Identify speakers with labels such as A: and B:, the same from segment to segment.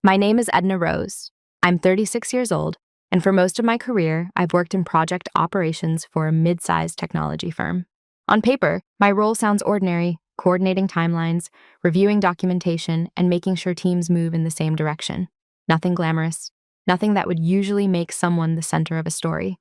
A: My name is Edna Rose. I'm 36 years old, and for most of my career, I've worked in project operations for a mid-sized technology firm. On paper, my role sounds ordinary, coordinating timelines, reviewing documentation, and making sure teams move in the same direction. Nothing glamorous, nothing that would usually make someone the center of a story.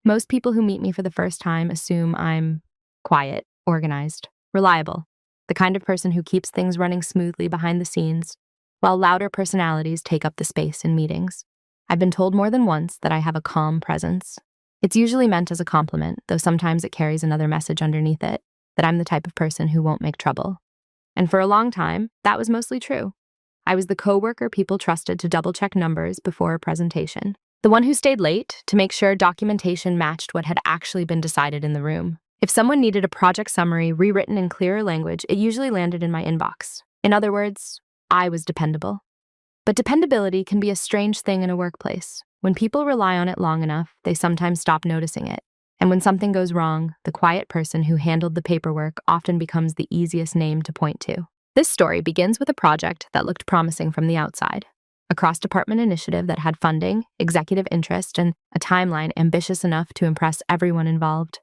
A: Most people who meet me for the first time assume I'm quiet, organized, reliable, the kind of person who keeps things running smoothly behind the scenes, while louder personalities take up the space in meetings. I've been told more than once that I have a calm presence. It's usually meant as a compliment, though sometimes it carries another message underneath it, that I'm the type of person who won't make trouble. And for a long time, that was mostly true. I was the coworker people trusted to double-check numbers before a presentation, the one who stayed late to make sure documentation matched what had actually been decided in the room. If someone needed a project summary rewritten in clearer language, it usually landed in my inbox. In other words, I was dependable. But dependability can be a strange thing in a workplace. When people rely on it long enough, they sometimes stop noticing it. And when something goes wrong, the quiet person who handled the paperwork often becomes the easiest name to point to. This story begins with a project that looked promising from the outside. A cross-department initiative that had funding, executive interest, and a timeline ambitious enough to impress everyone involved.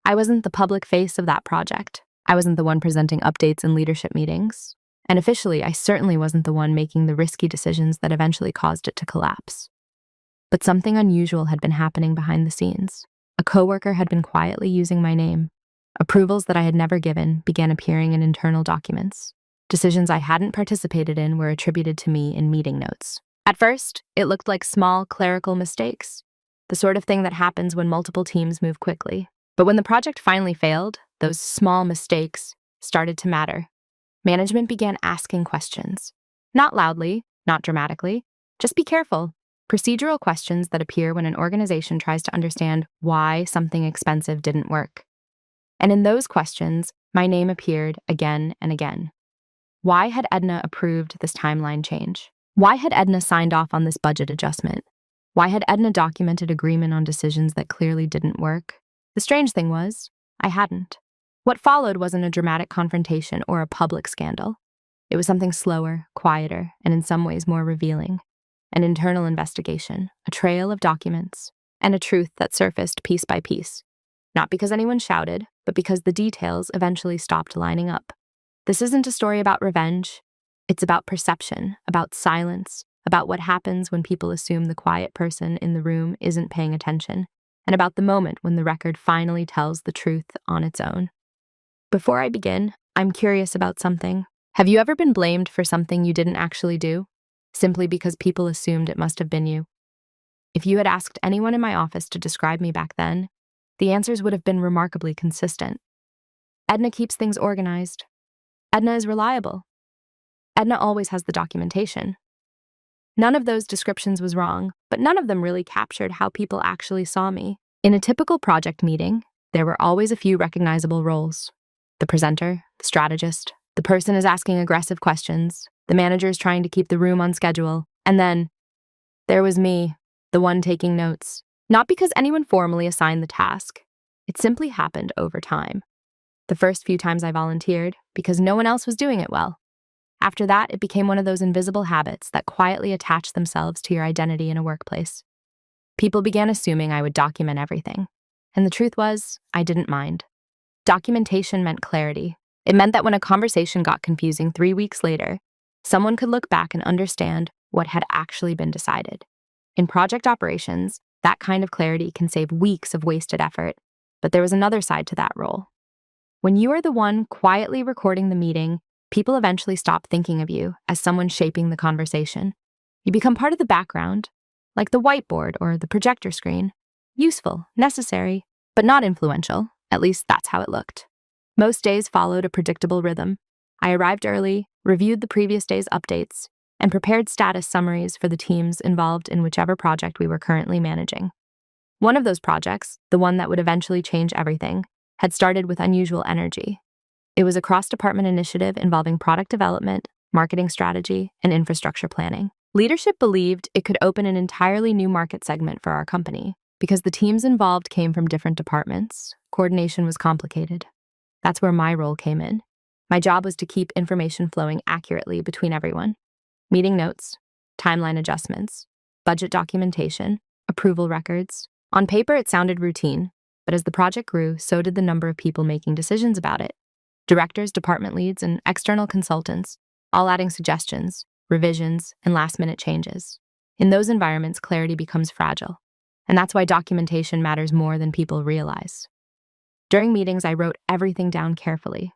A: I wasn't the public face of that project. I wasn't the one presenting updates in leadership meetings. And officially, I certainly wasn't the one making the risky decisions that eventually caused it to collapse. But something unusual had been happening behind the scenes. A coworker had been quietly using my name. Approvals that I had never given began appearing in internal documents. Decisions I hadn't participated in were attributed to me in meeting notes. At first, it looked like small clerical mistakes, the sort of thing that happens when multiple teams move quickly. But when the project finally failed, those small mistakes started to matter. Management began asking questions. Not loudly, not dramatically. Just be careful. Procedural questions that appear when an organization tries to understand why something expensive didn't work. And in those questions, my name appeared again and again. Why had Edna approved this timeline change? Why had Edna signed off on this budget adjustment? Why had Edna documented agreement on decisions that clearly didn't work? The strange thing was, I hadn't. What followed wasn't a dramatic confrontation or a public scandal. It was something slower, quieter, and in some ways more revealing. An internal investigation, a trail of documents, and a truth that surfaced piece by piece. Not because anyone shouted, but because the details eventually stopped lining up. This isn't a story about revenge. It's about perception, about silence, about what happens when people assume the quiet person in the room isn't paying attention, and about the moment when the record finally tells the truth on its own. Before I begin, I'm curious about something. Have you ever been blamed for something you didn't actually do, simply because people assumed it must have been you? If you had asked anyone in my office to describe me back then, the answers would have been remarkably consistent. Edna keeps things organized. Edna is reliable. Edna always has the documentation. None of those descriptions was wrong, but none of them really captured how people actually saw me. In a typical project meeting, there were always a few recognizable roles. The presenter, the strategist, the person is asking aggressive questions, the manager is trying to keep the room on schedule, and then there was me, the one taking notes. Not because anyone formally assigned the task. It simply happened over time. The first few times I volunteered, because no one else was doing it well. After that, it became one of those invisible habits that quietly attach themselves to your identity in a workplace. People began assuming I would document everything. And the truth was, I didn't mind. Documentation meant clarity. It meant that when a conversation got confusing 3 weeks later, someone could look back and understand what had actually been decided. In project operations, that kind of clarity can save weeks of wasted effort. But there was another side to that role. When you are the one quietly recording the meeting, people eventually stop thinking of you as someone shaping the conversation. You become part of the background, like the whiteboard or the projector screen. Useful, necessary, but not influential. At least that's how it looked. Most days followed a predictable rhythm. I arrived early, reviewed the previous day's updates, and prepared status summaries for the teams involved in whichever project we were currently managing. One of those projects, the one that would eventually change everything, had started with unusual energy. It was a cross-department initiative involving product development, marketing strategy, and infrastructure planning. Leadership believed it could open an entirely new market segment for our company. Because the teams involved came from different departments, coordination was complicated. That's where my role came in. My job was to keep information flowing accurately between everyone. Meeting notes, timeline adjustments, budget documentation, approval records. On paper, it sounded routine, but as the project grew, so did the number of people making decisions about it. Directors, department leads, and external consultants, all adding suggestions, revisions, and last-minute changes. In those environments, clarity becomes fragile, and that's why documentation matters more than people realize. During meetings, I wrote everything down carefully.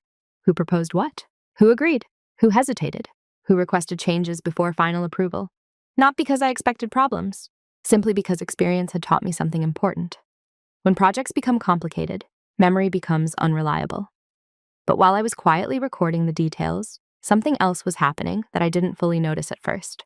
A: Who proposed what? Who agreed? Who hesitated? Who requested changes before final approval? Not because I expected problems, simply because experience had taught me something important. When projects become complicated, memory becomes unreliable. But while I was quietly recording the details, something else was happening that I didn't fully notice at first.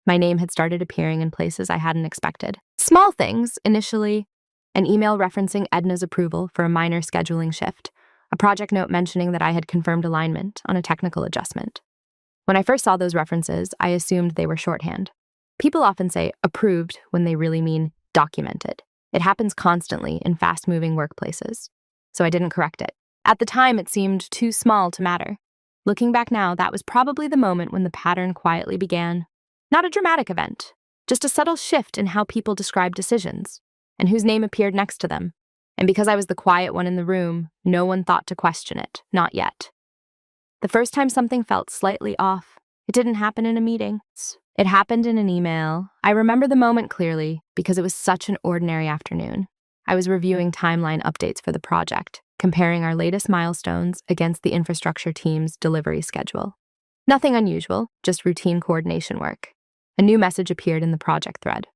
A: My name had started appearing in places I hadn't expected. Small things, initially. An email referencing Edna's approval for a minor scheduling shift, a project note mentioning that I had confirmed alignment on a technical adjustment. When I first saw those references, I assumed they were shorthand. People often say approved when they really mean documented. It happens constantly in fast-moving workplaces, so I didn't correct it. At the time, it seemed too small to matter. Looking back now, that was probably the moment when the pattern quietly began. Not a dramatic event, just a subtle shift in how people describe decisions, and whose name appeared next to them. And because I was the quiet one in the room, no one thought to question it, not yet. The first time something felt slightly off, it didn't happen in a meeting. It happened in an email. I remember the moment clearly because it was such an ordinary afternoon. I was reviewing timeline updates for the project, comparing our latest milestones against the infrastructure team's delivery schedule. Nothing unusual, just routine coordination work. A new message appeared in the project thread.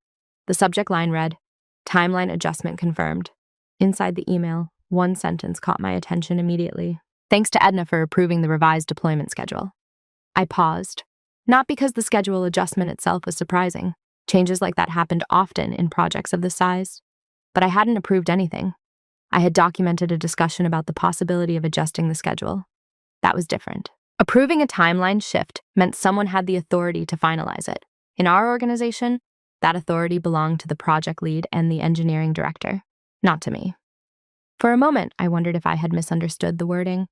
A: The subject line read, "Timeline adjustment confirmed." Inside the email, one sentence caught my attention immediately. "Thanks to Edna for approving the revised deployment schedule." I paused. Not because the schedule adjustment itself was surprising. Changes like that happened often in projects of this size. But I hadn't approved anything. I had documented a discussion about the possibility of adjusting the schedule. That was different. Approving a timeline shift meant someone had the authority to finalize it. In our organization, that authority belonged to the project lead and the engineering director, not to me. For a moment, I wondered if I had misunderstood the wording.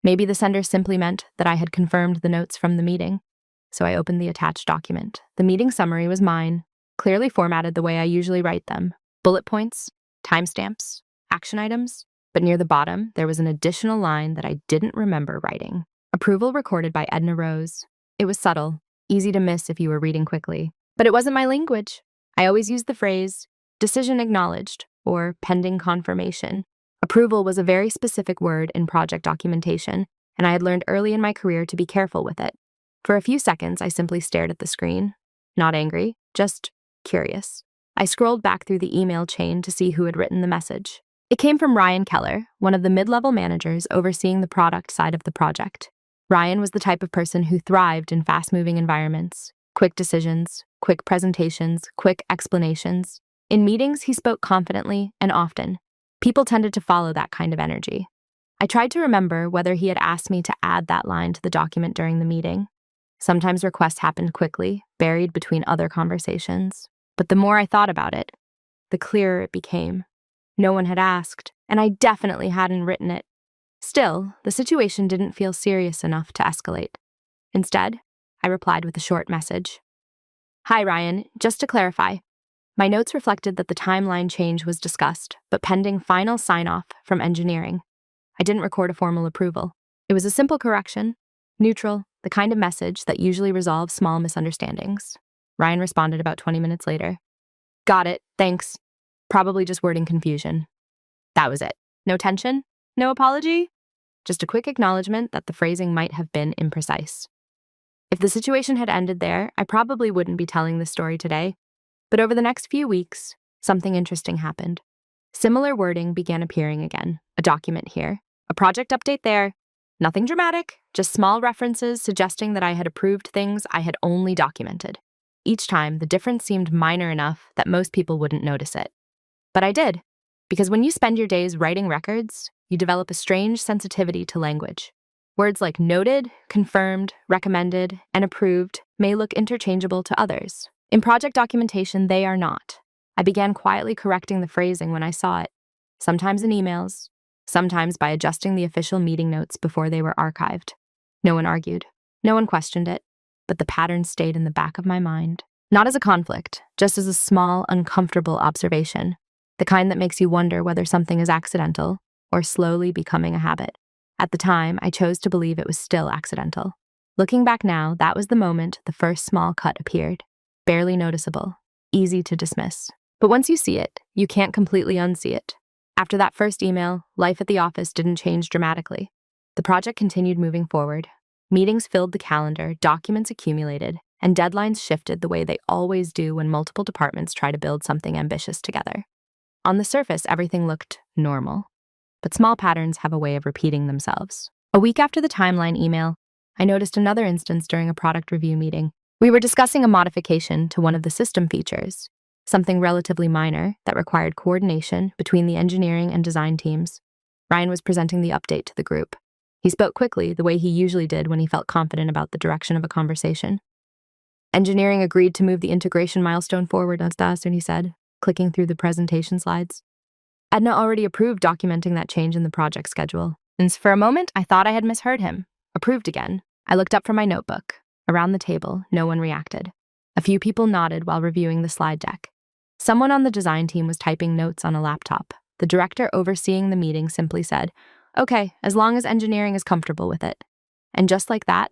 A: Maybe the sender simply meant that I had confirmed the notes from the meeting. So I opened the attached document. The meeting summary was mine, clearly formatted the way I usually write them. Bullet points, timestamps, action items. But near the bottom, there was an additional line that I didn't remember writing. Approval recorded by Edna Rose. It was subtle, easy to miss if you were reading quickly. But it wasn't my language. I always used the phrase, decision acknowledged, or pending confirmation. Approval was a very specific word in project documentation, and I had learned early in my career to be careful with it. For a few seconds, I simply stared at the screen. Not angry, just curious. I scrolled back through the email chain to see who had written the message. It came from Ryan Keller, one of the mid-level managers overseeing the product side of the project. Ryan was the type of person who thrived in fast-moving environments. Quick decisions, quick presentations, quick explanations. In meetings, he spoke confidently and often. People tended to follow that kind of energy. I tried to remember whether he had asked me to add that line to the document during the meeting. Sometimes requests happened quickly, buried between other conversations. But the more I thought about it, the clearer it became. No one had asked, and I definitely hadn't written it. Still, the situation didn't feel serious enough to escalate. Instead, I replied with a short message. "Hi, Ryan. Just to clarify, my notes reflected that the timeline change was discussed, but pending final sign-off from engineering. I didn't record a formal approval. It was a simple correction, neutral, the kind of message that usually resolves small misunderstandings." Ryan responded about 20 minutes later. "Got it, thanks. Probably just wording confusion." That was it. No tension? No apology? Just a quick acknowledgement that the phrasing might have been imprecise. If the situation had ended there, I probably wouldn't be telling this story today. But over the next few weeks, something interesting happened. Similar wording began appearing again. A document here, a project update there. Nothing dramatic, just small references suggesting that I had approved things I had only documented. Each time, the difference seemed minor enough that most people wouldn't notice it. But I did, because when you spend your days writing records, you develop a strange sensitivity to language. Words like noted, confirmed, recommended, and approved may look interchangeable to others. In project documentation, they are not. I began quietly correcting the phrasing when I saw it, sometimes in emails, sometimes by adjusting the official meeting notes before they were archived. No one argued. No one questioned it, but the pattern stayed in the back of my mind. Not as a conflict, just as a small, uncomfortable observation, the kind that makes you wonder whether something is accidental or slowly becoming a habit. At the time, I chose to believe it was still accidental. Looking back now, that was the moment the first small cut appeared. Barely noticeable, easy to dismiss. But once you see it, you can't completely unsee it. After that first email, life at the office didn't change dramatically. The project continued moving forward. Meetings filled the calendar, documents accumulated, and deadlines shifted the way they always do when multiple departments try to build something ambitious together. On the surface, everything looked normal, but small patterns have a way of repeating themselves. A week after the timeline email, I noticed another instance during a product review meeting. We were discussing a modification to one of the system features, something relatively minor that required coordination between the engineering and design teams. Ryan was presenting the update to the group. He spoke quickly, the way he usually did when he felt confident about the direction of a conversation. Engineering agreed to move the integration milestone forward, he said, clicking through the presentation slides. Edna already approved documenting that change in the project schedule. And for a moment, I thought I had misheard him. Approved again. I looked up from my notebook. Around the table, no one reacted. A few people nodded while reviewing the slide deck. Someone on the design team was typing notes on a laptop. The director overseeing the meeting simply said, "Okay, as long as engineering is comfortable with it." And just like that,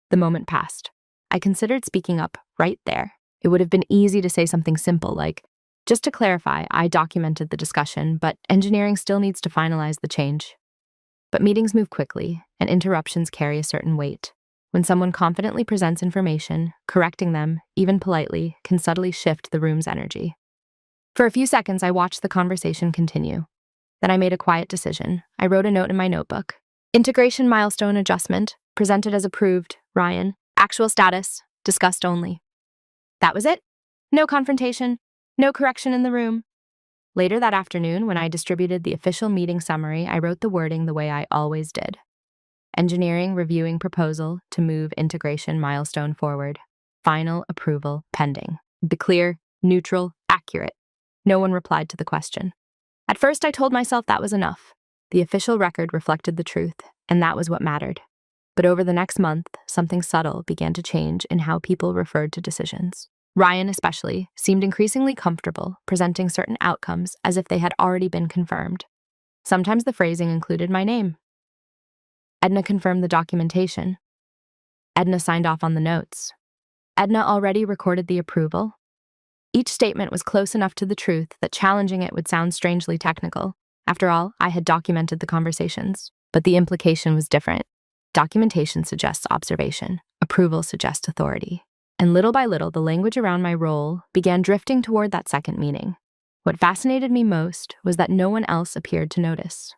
A: the moment passed. I considered speaking up right there. It would have been easy to say something simple like, "Just to clarify, I documented the discussion, but engineering still needs to finalize the change." But meetings move quickly, and interruptions carry a certain weight. When someone confidently presents information, correcting them, even politely, can subtly shift the room's energy. For a few seconds, I watched the conversation continue. Then I made a quiet decision. I wrote a note in my notebook. Integration milestone adjustment, presented as approved, Ryan. Actual status, discussed only. That was it. No confrontation, no correction in the room. Later that afternoon, when I distributed the official meeting summary, I wrote the wording the way I always did. Engineering reviewing proposal to move integration milestone forward. Final approval pending. Be clear, neutral, accurate. No one replied to the question. At first, I told myself that was enough. The official record reflected the truth, and that was what mattered. But over the next month, something subtle began to change in how people referred to decisions. Ryan, especially, seemed increasingly comfortable presenting certain outcomes as if they had already been confirmed. Sometimes the phrasing included my name. Edna confirmed the documentation. Edna signed off on the notes. Edna already recorded the approval. Each statement was close enough to the truth that challenging it would sound strangely technical. After all, I had documented the conversations, but the implication was different. Documentation suggests observation. Approval suggests authority. And little by little, the language around my role began drifting toward that second meaning. What fascinated me most was that no one else appeared to notice.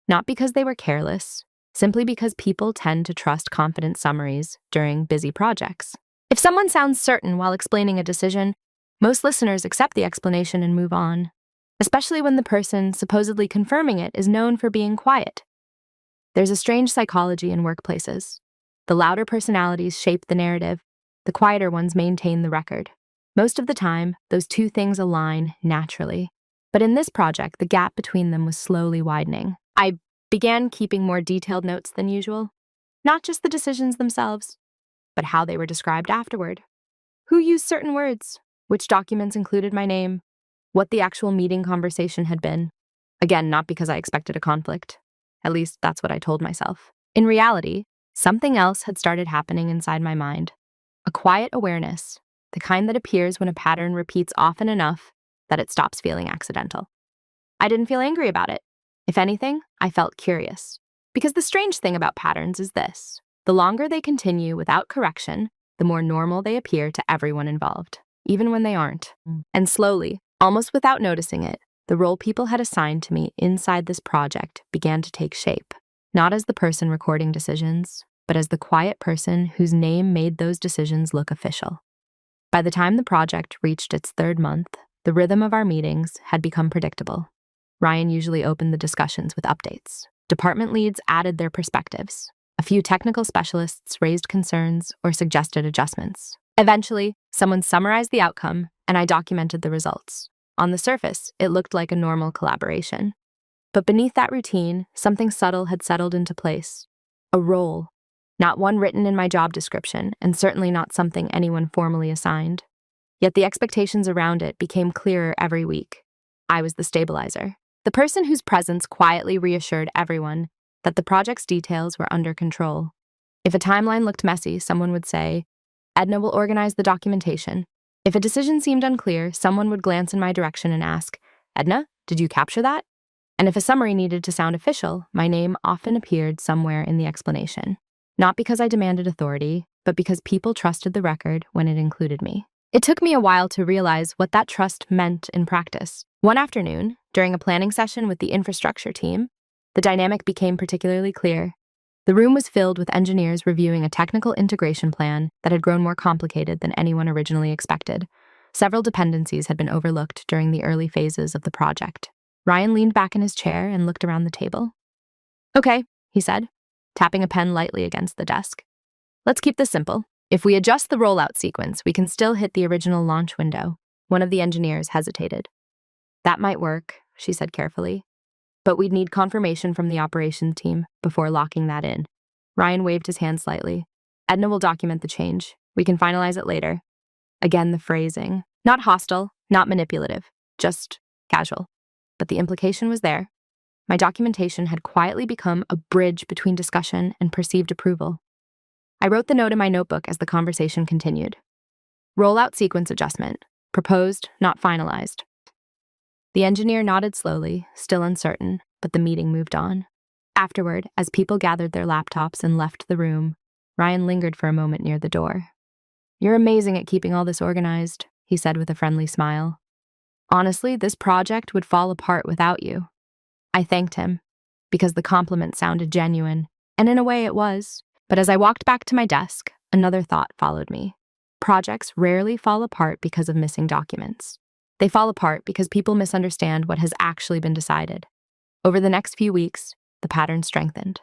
A: Not because they were careless, simply because people tend to trust confident summaries during busy projects. If someone sounds certain while explaining a decision, most listeners accept the explanation and move on, especially when the person supposedly confirming it is known for being quiet. There's a strange psychology in workplaces. The louder personalities shape the narrative, the quieter ones maintain the record. Most of the time, those two things align naturally. But in this project, the gap between them was slowly widening. I began keeping more detailed notes than usual. Not just the decisions themselves, but how they were described afterward. Who used certain words? Which documents included my name? What the actual meeting conversation had been. Again, not because I expected a conflict. At least that's what I told myself. In reality, something else had started happening inside my mind. A quiet awareness, the kind that appears when a pattern repeats often enough that it stops feeling accidental. I didn't feel angry about it. If anything, I felt curious. Because the strange thing about patterns is this: the longer they continue without correction, the more normal they appear to everyone involved, even when they aren't. And slowly, almost without noticing it, the role people had assigned to me inside this project began to take shape, not as the person recording decisions, but as the quiet person whose name made those decisions look official. By the time the project reached its third month, the rhythm of our meetings had become predictable. Ryan usually opened the discussions with updates. Department leads added their perspectives. A few technical specialists raised concerns or suggested adjustments. Eventually, someone summarized the outcome, and I documented the results. On the surface, it looked like a normal collaboration. But beneath that routine, something subtle had settled into place. A role. Not one written in my job description, and certainly not something anyone formally assigned. Yet the expectations around it became clearer every week. I was the stabilizer, the person whose presence quietly reassured everyone that the project's details were under control. If a timeline looked messy, someone would say, "Edna will organize the documentation." If a decision seemed unclear, someone would glance in my direction and ask, "Edna, did you capture that?" And if a summary needed to sound official, my name often appeared somewhere in the explanation. Not because I demanded authority, but because people trusted the record when it included me. It took me a while to realize what that trust meant in practice. One afternoon, during a planning session with the infrastructure team, the dynamic became particularly clear. The room was filled with engineers reviewing a technical integration plan that had grown more complicated than anyone originally expected. Several dependencies had been overlooked during the early phases of the project. Ryan leaned back in his chair and looked around the table. "Okay," he said, tapping a pen lightly against the desk. "Let's keep this simple. If we adjust the rollout sequence, we can still hit the original launch window." One of the engineers hesitated. "That might work," she said carefully, "but we'd need confirmation from the operations team before locking that in." Ryan waved his hand slightly. "Edna will document the change. We can finalize it later." Again, the phrasing. Not hostile, not manipulative, just casual. But the implication was there. My documentation had quietly become a bridge between discussion and perceived approval. I wrote the note in my notebook as the conversation continued. Rollout sequence adjustment. Proposed, not finalized. The engineer nodded slowly, still uncertain, but the meeting moved on. Afterward, as people gathered their laptops and left the room, Ryan lingered for a moment near the door. "You're amazing at keeping all this organized," he said with a friendly smile. "Honestly, this project would fall apart without you." I thanked him, because the compliment sounded genuine, and in a way it was. But as I walked back to my desk, another thought followed me. Projects rarely fall apart because of missing documents. They fall apart because people misunderstand what has actually been decided. Over the next few weeks, the pattern strengthened.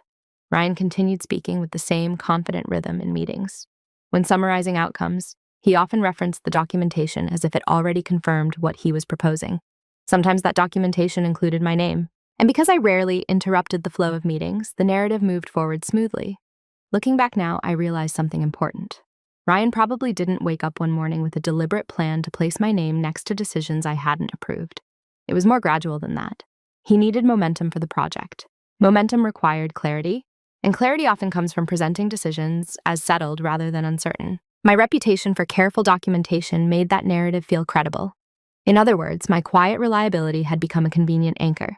A: Ryan continued speaking with the same confident rhythm in meetings. When summarizing outcomes, he often referenced the documentation as if it already confirmed what he was proposing. Sometimes that documentation included my name. And because I rarely interrupted the flow of meetings, the narrative moved forward smoothly. Looking back now, I realized something important. Ryan probably didn't wake up one morning with a deliberate plan to place my name next to decisions I hadn't approved. It was more gradual than that. He needed momentum for the project. Momentum required clarity, and clarity often comes from presenting decisions as settled rather than uncertain. My reputation for careful documentation made that narrative feel credible. In other words, my quiet reliability had become a convenient anchor,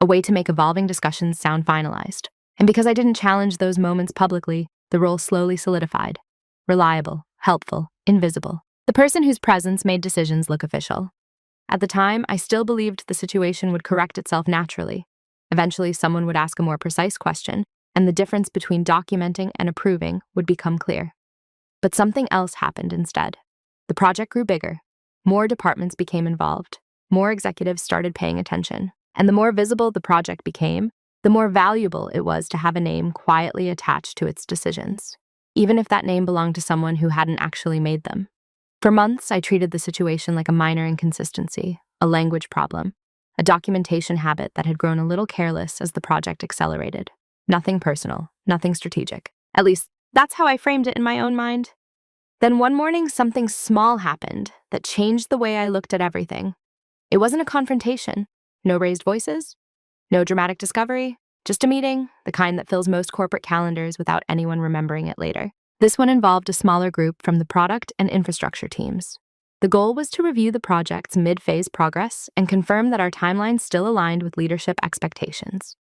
A: a way to make evolving discussions sound finalized. And because I didn't challenge those moments publicly, the role slowly solidified. Reliable, helpful, invisible. The person whose presence made decisions look official. At the time, I still believed the situation would correct itself naturally. Eventually, someone would ask a more precise question, and the difference between documenting and approving would become clear. But something else happened instead. The project grew bigger. More departments became involved. More executives started paying attention. And the more visible the project became, the more valuable it was to have a name quietly attached to its decisions, even if that name belonged to someone who hadn't actually made them. For months, I treated the situation like a minor inconsistency, a language problem, a documentation habit that had grown a little careless as the project accelerated. Nothing personal, nothing strategic. At least, that's how I framed it in my own mind. Then one morning, something small happened that changed the way I looked at everything. It wasn't a confrontation. No raised voices. No dramatic discovery, just a meeting, the kind that fills most corporate calendars without anyone remembering it later. This one involved a smaller group from the product and infrastructure teams. The goal was to review the project's mid-phase progress and confirm that our timeline still aligned with leadership expectations.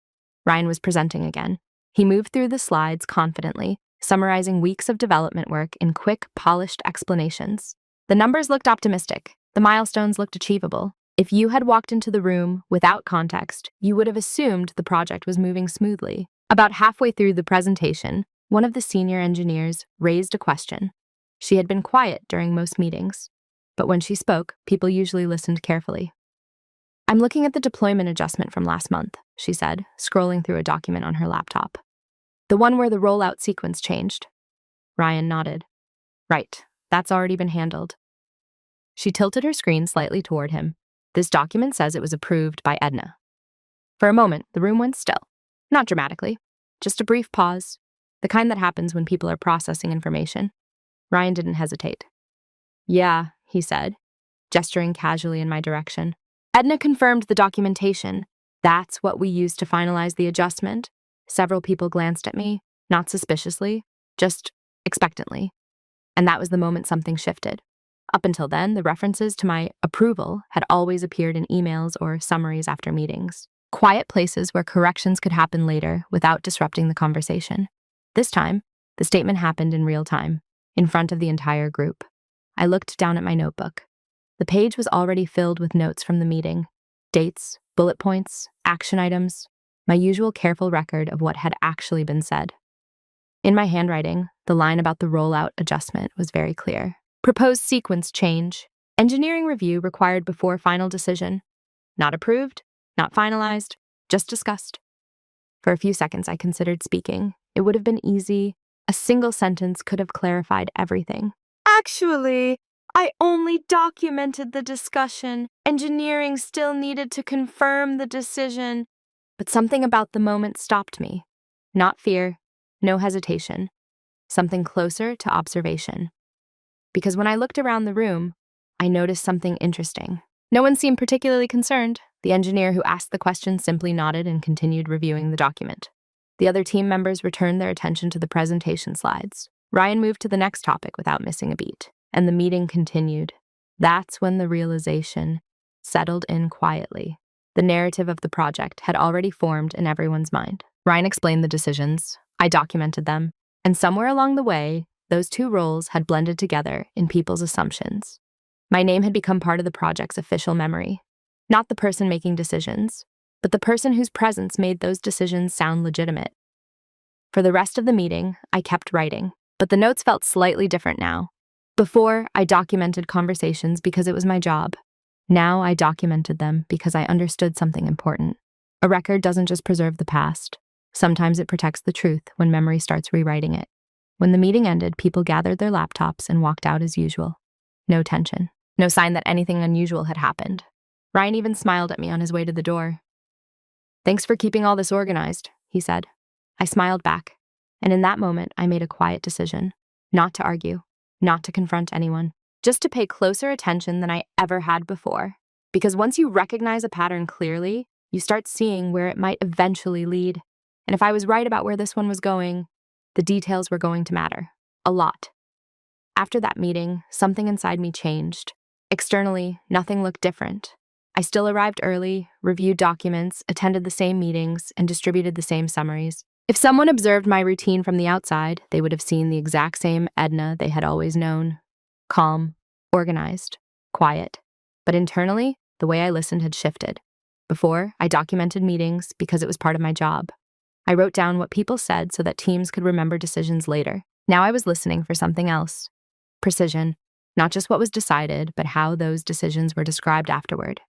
A: Ryan was presenting again. He moved through the slides confidently, summarizing weeks of development work in quick, polished explanations. The numbers looked optimistic. The milestones looked achievable. If you had walked into the room without context, you would have assumed the project was moving smoothly. About halfway through the presentation, one of the senior engineers raised a question. She had been quiet during most meetings, but when she spoke, people usually listened carefully. "I'm looking at the deployment adjustment from last month," she said, scrolling through a document on her laptop. "The one where the rollout sequence changed." Ryan nodded. "Right, that's already been handled." She tilted her screen slightly toward him. "This document says it was approved by Edna." For a moment, the room went still. Not dramatically, just a brief pause, the kind that happens when people are processing information. Ryan didn't hesitate. "Yeah," he said, gesturing casually in my direction. Edna confirmed the documentation. That's what we used to finalize the adjustment. Several people glanced at me, not suspiciously, just expectantly. And that was the moment something shifted. Up until then, the references to my approval had always appeared in emails or summaries after meetings. Quiet places where corrections could happen later without disrupting the conversation. This time, the statement happened in real time, in front of the entire group. I looked down at my notebook. The page was already filled with notes from the meeting. Dates, bullet points, action items, my usual careful record of what had actually been said. In my handwriting, the line about the rollout adjustment was very clear. Proposed sequence change. Engineering review required before final decision. Not approved, not finalized, just discussed. For a few seconds, I considered speaking. It would have been easy. A single sentence could have clarified everything. Actually, I only documented the discussion. Engineering still needed to confirm the decision. But something about the moment stopped me. Not fear, no hesitation. Something closer to observation. Because when I looked around the room, I noticed something interesting. No one seemed particularly concerned. The engineer who asked the question simply nodded and continued reviewing the document. The other team members returned their attention to the presentation slides. Ryan moved to the next topic without missing a beat, and the meeting continued. That's when the realization settled in quietly. The narrative of the project had already formed in everyone's mind. Ryan explained the decisions, I documented them, and somewhere along the way, those two roles had blended together in people's assumptions. My name had become part of the project's official memory. Not the person making decisions, but the person whose presence made those decisions sound legitimate. For the rest of the meeting, I kept writing, but the notes felt slightly different now. Before, I documented conversations because it was my job. Now I documented them because I understood something important. A record doesn't just preserve the past. Sometimes it protects the truth when memory starts rewriting it. When the meeting ended, people gathered their laptops and walked out as usual. No tension. No sign that anything unusual had happened. Ryan even smiled at me on his way to the door. Thanks for keeping all this organized, he said. I smiled back, and in that moment, I made a quiet decision. Not to argue, not to confront anyone, just to pay closer attention than I ever had before. Because once you recognize a pattern clearly, you start seeing where it might eventually lead. And if I was right about where this one was going, the details were going to matter. A lot. After that meeting, something inside me changed. Externally, nothing looked different. I still arrived early, reviewed documents, attended the same meetings, and distributed the same summaries. If someone observed my routine from the outside, they would have seen the exact same Edna they had always known. Calm, organized, quiet. But internally, the way I listened had shifted. Before, I documented meetings because it was part of my job. I wrote down what people said so that teams could remember decisions later. Now I was listening for something else. Precision. Not just what was decided, but how those decisions were described afterward.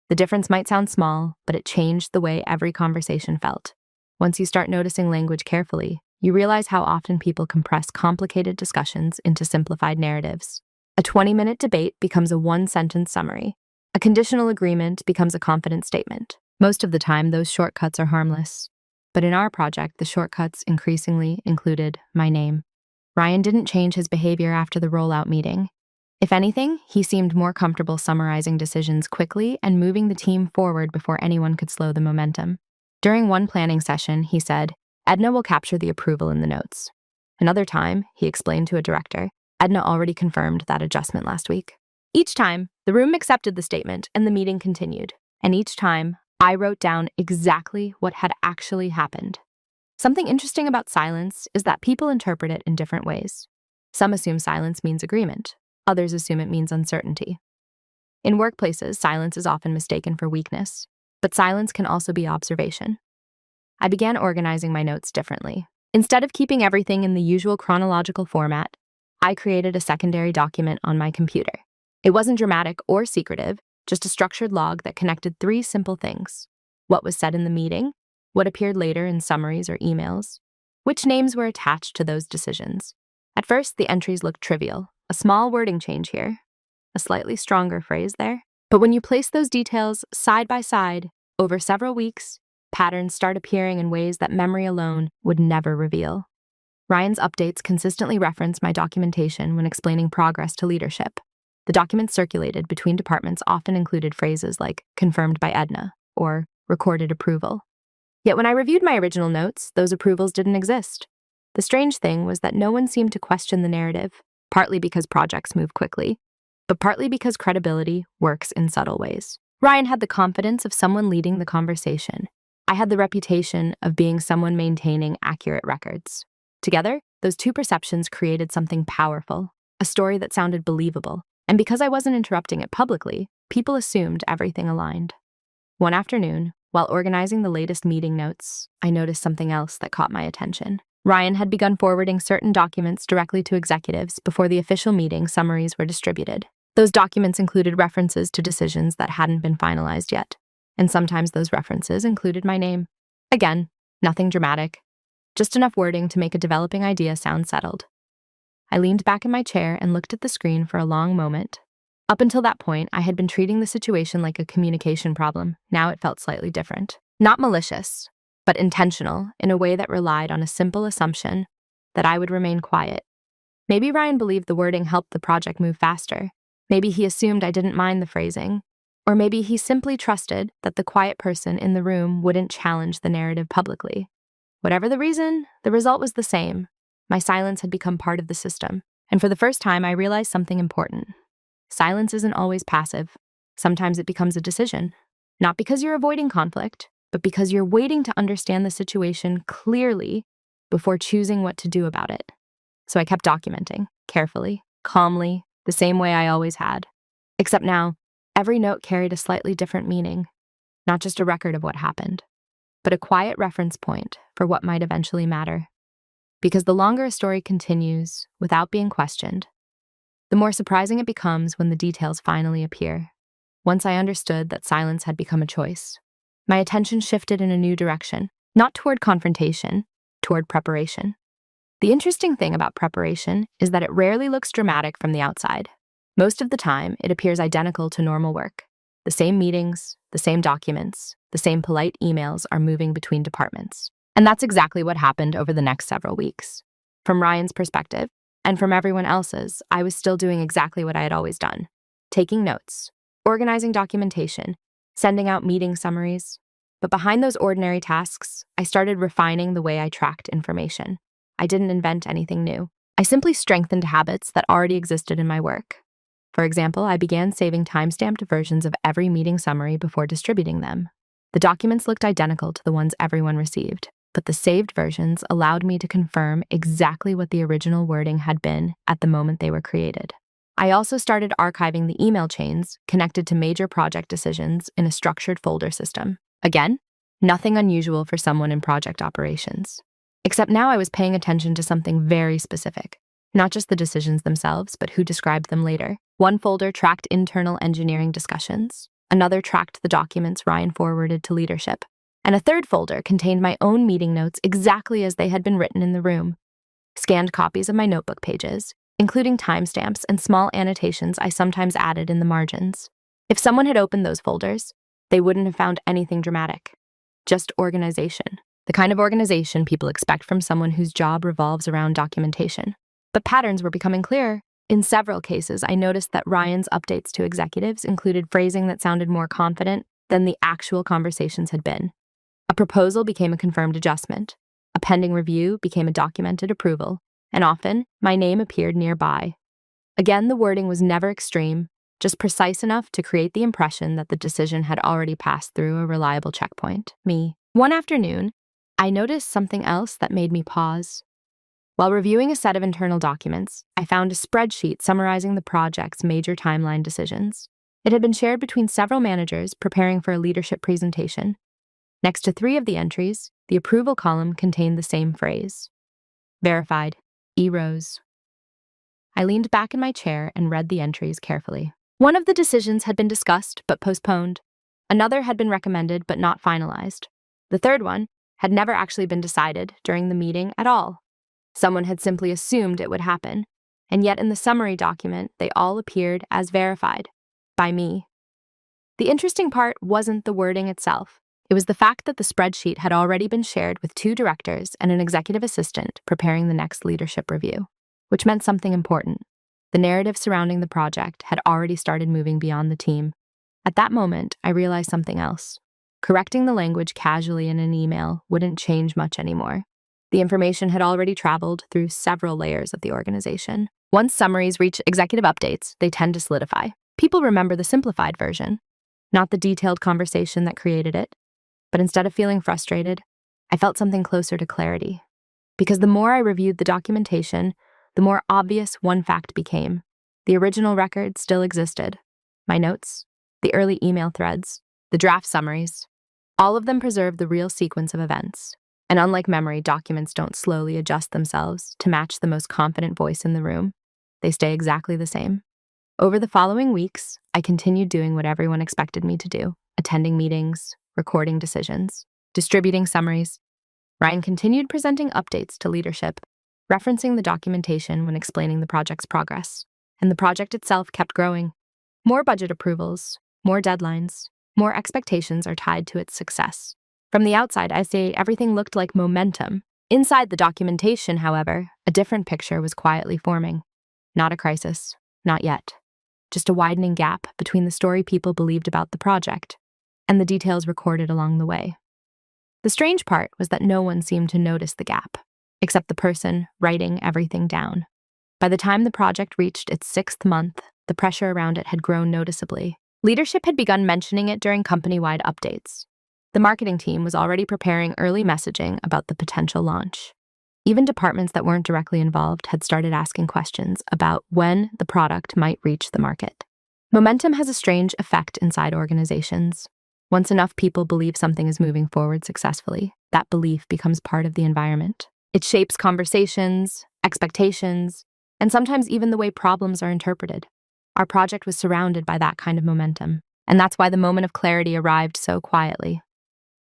A: The difference might sound small, but it changed the way every conversation felt. Once you start noticing language carefully, you realize how often people compress complicated discussions into simplified narratives. A 20-minute debate becomes a one-sentence summary. A conditional agreement becomes a confident statement. Most of the time, those shortcuts are harmless. But in our project, the shortcuts increasingly included my name. Ryan didn't change his behavior after the rollout meeting. If anything, he seemed more comfortable summarizing decisions quickly and moving the team forward before anyone could slow the momentum. During one planning session, he said, Edna will capture the approval in the notes. Another time, he explained to a director, Edna already confirmed that adjustment last week. Each time, the room accepted the statement and the meeting continued. And each time, I wrote down exactly what had actually happened. Something interesting about silence is that people interpret it in different ways. Some assume silence means agreement. Others assume it means uncertainty. In workplaces, silence is often mistaken for weakness, but silence can also be observation. I began organizing my notes differently. Instead of keeping everything in the usual chronological format, I created a secondary document on my computer. It wasn't dramatic or secretive, just a structured log that connected 3 simple things: what was said in the meeting, what appeared later in summaries or emails, which names were attached to those decisions. At first, the entries looked trivial. A small wording change here, a slightly stronger phrase there. But when you place those details side by side, over several weeks, patterns start appearing in ways that memory alone would never reveal. Ryan's updates consistently reference my documentation when explaining progress to leadership. The documents circulated between departments often included phrases like confirmed by Edna or recorded approval. Yet when I reviewed my original notes, those approvals didn't exist. The strange thing was that no one seemed to question the narrative, partly because projects move quickly, but partly because credibility works in subtle ways. Ryan had the confidence of someone leading the conversation. I had the reputation of being someone maintaining accurate records. Together, those two perceptions created something powerful, a story that sounded believable. And because I wasn't interrupting it publicly, people assumed everything aligned. One afternoon, while organizing the latest meeting notes, I noticed something else that caught my attention. Ryan had begun forwarding certain documents directly to executives before the official meeting summaries were distributed. Those documents included references to decisions that hadn't been finalized yet, and sometimes those references included my name. Again, nothing dramatic, just enough wording to make a developing idea sound settled. I leaned back in my chair and looked at the screen for a long moment. Up until that point, I had been treating the situation like a communication problem. Now it felt slightly different. Not malicious, but intentional in a way that relied on a simple assumption that I would remain quiet. Maybe Ryan believed the wording helped the project move faster. Maybe he assumed I didn't mind the phrasing. Or maybe he simply trusted that the quiet person in the room wouldn't challenge the narrative publicly. Whatever the reason, the result was the same. My silence had become part of the system, and for the first time I realized something important. Silence isn't always passive. Sometimes it becomes a decision. Not because you're avoiding conflict, but because you're waiting to understand the situation clearly before choosing what to do about it. So I kept documenting, carefully, calmly, the same way I always had. Except now, every note carried a slightly different meaning, not just a record of what happened, but a quiet reference point for what might eventually matter. Because the longer a story continues without being questioned, the more surprising it becomes when the details finally appear. Once I understood that silence had become a choice, my attention shifted in a new direction, not toward confrontation, toward preparation. The interesting thing about preparation is that it rarely looks dramatic from the outside. Most of the time, it appears identical to normal work. The same meetings, the same documents, the same polite emails are moving between departments. And that's exactly what happened over the next several weeks. From Ryan's perspective, and from everyone else's, I was still doing exactly what I had always done. Taking notes, organizing documentation, sending out meeting summaries. But behind those ordinary tasks, I started refining the way I tracked information. I didn't invent anything new. I simply strengthened habits that already existed in my work. For example, I began saving time-stamped versions of every meeting summary before distributing them. The documents looked identical to the ones everyone received, but the saved versions allowed me to confirm exactly what the original wording had been at the moment they were created. I also started archiving the email chains connected to major project decisions in a structured folder system. Again, nothing unusual for someone in project operations. Except now I was paying attention to something very specific. Not just the decisions themselves, but who described them later. One folder tracked internal engineering discussions. Another tracked the documents Ryan forwarded to leadership. And a third folder contained my own meeting notes exactly as they had been written in the room. Scanned copies of my notebook pages, including timestamps and small annotations I sometimes added in the margins. If someone had opened those folders, they wouldn't have found anything dramatic. Just organization. The kind of organization people expect from someone whose job revolves around documentation. But patterns were becoming clearer. In several cases, I noticed that Ryan's updates to executives included phrasing that sounded more confident than the actual conversations had been. A proposal became a confirmed adjustment. A pending review became a documented approval, and often, my name appeared nearby. Again, the wording was never extreme, just precise enough to create the impression that the decision had already passed through a reliable checkpoint, me. One afternoon, I noticed something else that made me pause. While reviewing a set of internal documents, I found a spreadsheet summarizing the project's major timeline decisions. It had been shared between several managers preparing for a leadership presentation. Next to 3 of the entries, the approval column contained the same phrase. Verified. E. Rose. I leaned back in my chair and read the entries carefully. One of the decisions had been discussed but postponed. Another had been recommended but not finalized. The third one had never actually been decided during the meeting at all. Someone had simply assumed it would happen, and yet in the summary document, they all appeared as verified by me. The interesting part wasn't the wording itself. It was the fact that the spreadsheet had already been shared with 2 directors and an executive assistant preparing the next leadership review, which meant something important. The narrative surrounding the project had already started moving beyond the team. At that moment, I realized something else. Correcting the language casually in an email wouldn't change much anymore. The information had already traveled through several layers of the organization. Once summaries reach executive updates, they tend to solidify. People remember the simplified version, not the detailed conversation that created it. But instead of feeling frustrated, I felt something closer to clarity. Because the more I reviewed the documentation, the more obvious one fact became. The original record still existed. My notes, the early email threads, the draft summaries, all of them preserved the real sequence of events. And unlike memory, documents don't slowly adjust themselves to match the most confident voice in the room. They stay exactly the same. Over the following weeks, I continued doing what everyone expected me to do, attending meetings, recording decisions, distributing summaries. Ryan continued presenting updates to leadership, referencing the documentation when explaining the project's progress. And the project itself kept growing. More budget approvals, more deadlines, more expectations are tied to its success. From the outside, I say everything looked like momentum. Inside the documentation, however, a different picture was quietly forming. Not a crisis, not yet. Just a widening gap between the story people believed about the project and the details recorded along the way. The strange part was that no one seemed to notice the gap, except the person writing everything down. By the time the project reached its 6th month, the pressure around it had grown noticeably. Leadership had begun mentioning it during company-wide updates. The marketing team was already preparing early messaging about the potential launch. Even departments that weren't directly involved had started asking questions about when the product might reach the market. Momentum has a strange effect inside organizations. Once enough people believe something is moving forward successfully, that belief becomes part of the environment. It shapes conversations, expectations, and sometimes even the way problems are interpreted. Our project was surrounded by that kind of momentum, and that's why the moment of clarity arrived so quietly.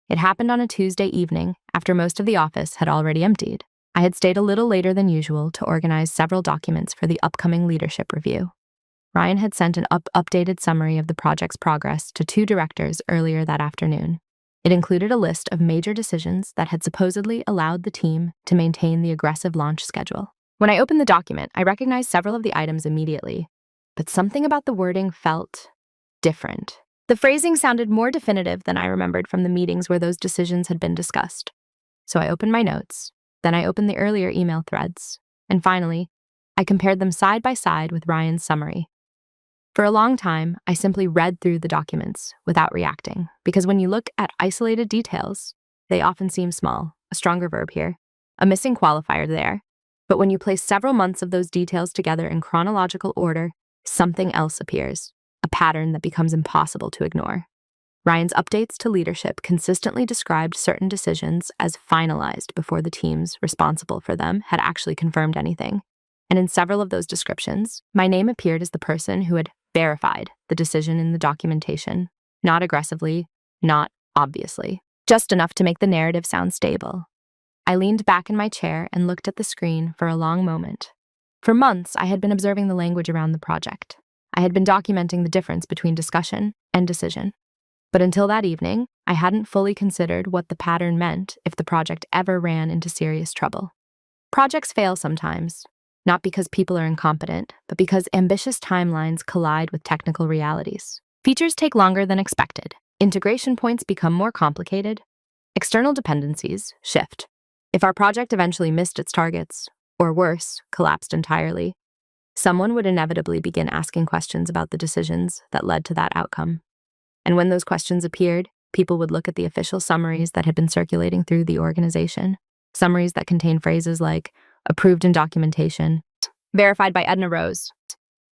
A: It happened on a Tuesday evening, after most of the office had already emptied. I had stayed a little later than usual to organize several documents for the upcoming leadership review. Ryan had sent an updated summary of the project's progress to 2 directors earlier that afternoon. It included a list of major decisions that had supposedly allowed the team to maintain the aggressive launch schedule. When I opened the document, I recognized several of the items immediately, but something about the wording felt different. The phrasing sounded more definitive than I remembered from the meetings where those decisions had been discussed. So I opened my notes, then I opened the earlier email threads, and finally, I compared them side by side with Ryan's summary. For a long time, I simply read through the documents without reacting, because when you look at isolated details, they often seem small, a stronger verb here, a missing qualifier there. But when you place several months of those details together in chronological order, something else appears, a pattern that becomes impossible to ignore. Ryan's updates to leadership consistently described certain decisions as finalized before the teams responsible for them had actually confirmed anything. And in several of those descriptions, my name appeared as the person who had verified the decision in the documentation, not aggressively, not obviously, just enough to make the narrative sound stable. I leaned back in my chair and looked at the screen for a long moment. For months, I had been observing the language around the project. I had been documenting the difference between discussion and decision. But until that evening, I hadn't fully considered what the pattern meant if the project ever ran into serious trouble. Projects fail sometimes, not because people are incompetent, but because ambitious timelines collide with technical realities. Features take longer than expected. Integration points become more complicated. External dependencies shift. If our project eventually missed its targets, or worse, collapsed entirely, someone would inevitably begin asking questions about the decisions that led to that outcome. And when those questions appeared, people would look at the official summaries that had been circulating through the organization, summaries that contain phrases like approved in documentation, verified by Edna Rose.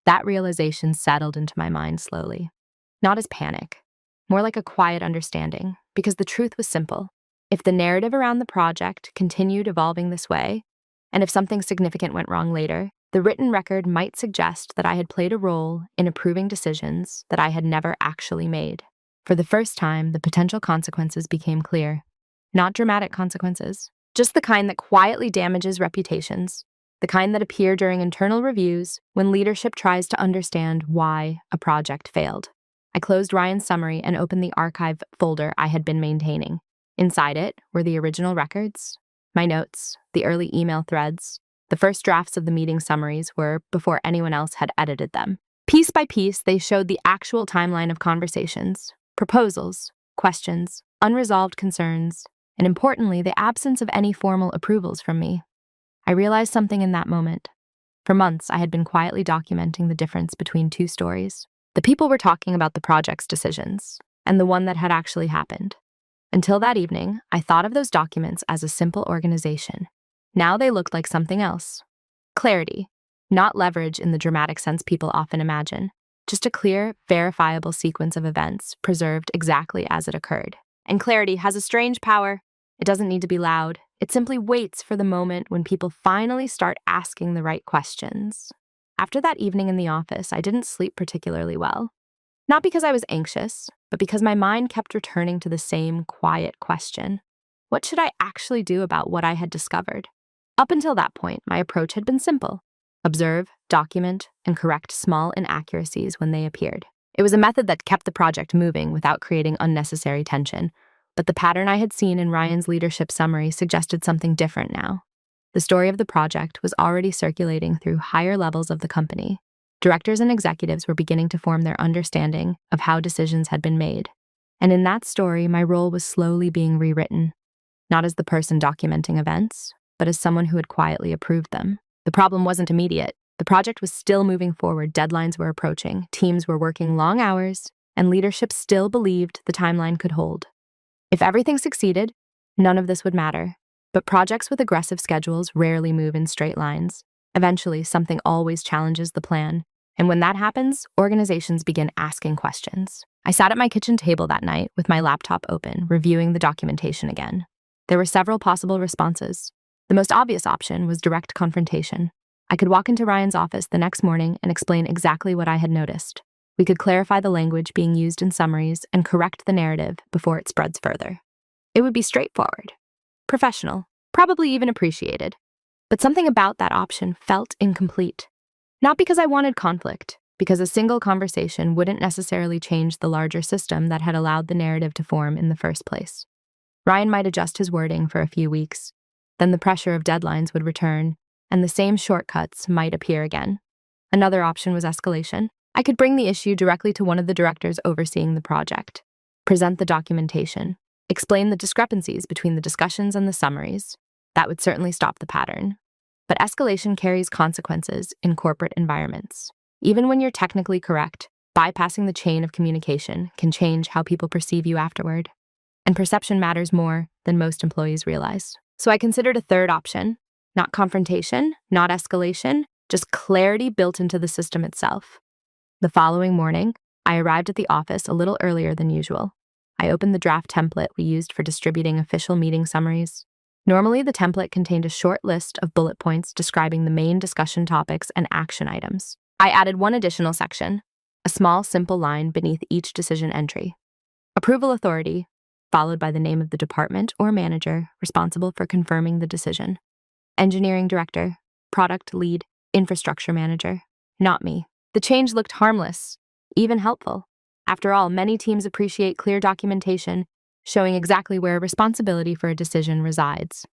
A: That realization settled into my mind slowly, not as panic, more like a quiet understanding, because the truth was simple. If the narrative around the project continued evolving this way, and if something significant went wrong later, the written record might suggest that I had played a role in approving decisions that I had never actually made. For the first time, the potential consequences became clear. Not dramatic consequences, just the kind that quietly damages reputations, the kind that appear during internal reviews when leadership tries to understand why a project failed. I closed Ryan's summary and opened the archive folder I had been maintaining. Inside it were the original records, my notes, the early email threads, The first drafts of the meeting summaries were before anyone else had edited them. Piece by piece, they showed the actual timeline of conversations, proposals, questions, unresolved concerns, and importantly, the absence of any formal approvals from me. I realized something in that moment. For months, I had been quietly documenting the difference between two stories. The people were talking about the project's decisions, and the one that had actually happened. Until that evening, I thought of those documents as a simple organization. Now they looked like something else. Clarity, not leverage in the dramatic sense people often imagine, just a clear, verifiable sequence of events preserved exactly as it occurred. And clarity has a strange power. It doesn't need to be loud. It simply waits for the moment when people finally start asking the right questions. After that evening in the office, I didn't sleep particularly well. Not because I was anxious, but because my mind kept returning to the same quiet question. What should I actually do about what I had discovered? Up until that point, my approach had been simple. Observe, document, and correct small inaccuracies when they appeared. It was a method that kept the project moving without creating unnecessary tension. But the pattern I had seen in Ryan's leadership summary suggested something different now. The story of the project was already circulating through higher levels of the company. Directors and executives were beginning to form their understanding of how decisions had been made. And in that story, my role was slowly being rewritten, not as the person documenting events, but as someone who had quietly approved them. The problem wasn't immediate. The project was still moving forward, deadlines were approaching, teams were working long hours, and leadership still believed the timeline could hold. If everything succeeded, none of this would matter. But projects with aggressive schedules rarely move in straight lines. Eventually, something always challenges the plan. And when that happens, organizations begin asking questions. I sat at my kitchen table that night with my laptop open, reviewing the documentation again. There were several possible responses. The most obvious option was direct confrontation. I could walk into Ryan's office the next morning and explain exactly what I had noticed. We could clarify the language being used in summaries and correct the narrative before it spreads further. It would be straightforward, professional, probably even appreciated. But something about that option felt incomplete. Not because I wanted conflict, because a single conversation wouldn't necessarily change the larger system that had allowed the narrative to form in the first place. Ryan might adjust his wording for a few weeks, then the pressure of deadlines would return, and the same shortcuts might appear again. Another option was escalation. I could bring the issue directly to one of the directors overseeing the project, present the documentation, explain the discrepancies between the discussions and the summaries. That would certainly stop the pattern. But escalation carries consequences in corporate environments. Even when you're technically correct, bypassing the chain of communication can change how people perceive you afterward. And perception matters more than most employees realize. So I considered a third option, not confrontation, not escalation, just clarity built into the system itself. The following morning, I arrived at the office a little earlier than usual. I opened the draft template we used for distributing official meeting summaries. Normally, the template contained a short list of bullet points describing the main discussion topics and action items. I added one additional section, a small, simple line beneath each decision entry. Approval authority, followed by the name of the department or manager responsible for confirming the decision. Engineering director, product lead, infrastructure manager. Not me. The change looked harmless, even helpful. After all, many teams appreciate clear documentation, showing exactly where responsibility for a decision resides.